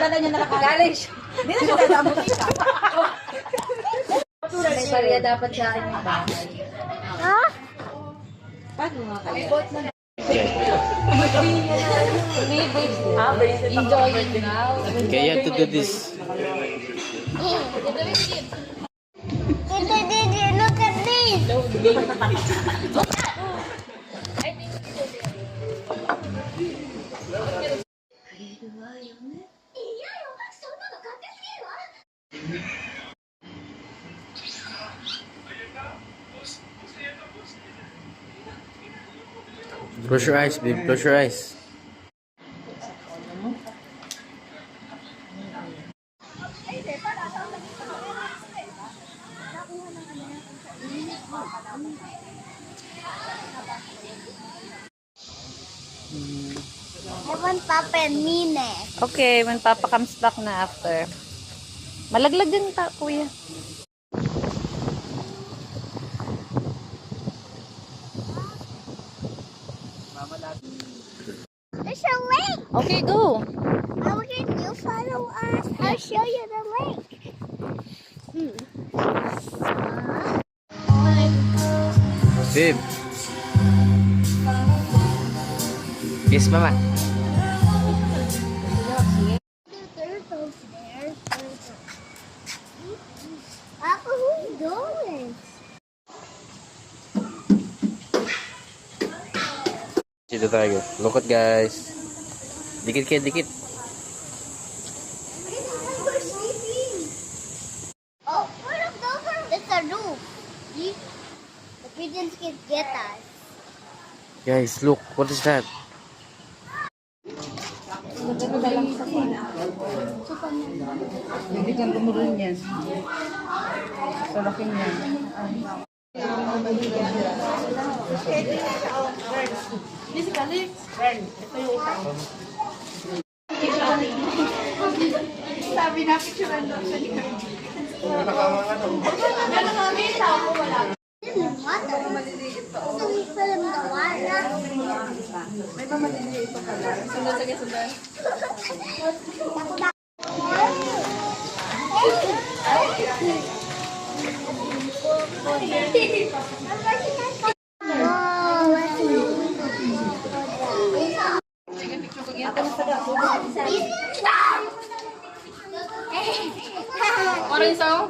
Dala niya na nakagaling siya. Hindi na siya dadamot siya. May pariya dapat sa akin yung bahay. Ha? Paano nga kaya? Enjoying now. Okay, you have to do this. Look at this. Close your eyes, babe. Close your eyes. I want Papa and me next. Okay, when Papa comes back na after. Malaglag din ta, kuya. There's a lake. Okay, go. How can you follow us? I'll show you the lake. Babe. Kiss mama. Turtles there. Papa, who's going? Dito tayo. Lukot guys. Dikit kayo, dikit. Oh, look over. It's a roof. See? The pigeons can get us. Guys, look. What is that? Hindi kang gumurin yan. Sa laking yan. Sabi na picturean doon siya ni Kirby. Water. So we put in the water. May pa maliliit pa pala. Sundan, sige, sundan. Orange song?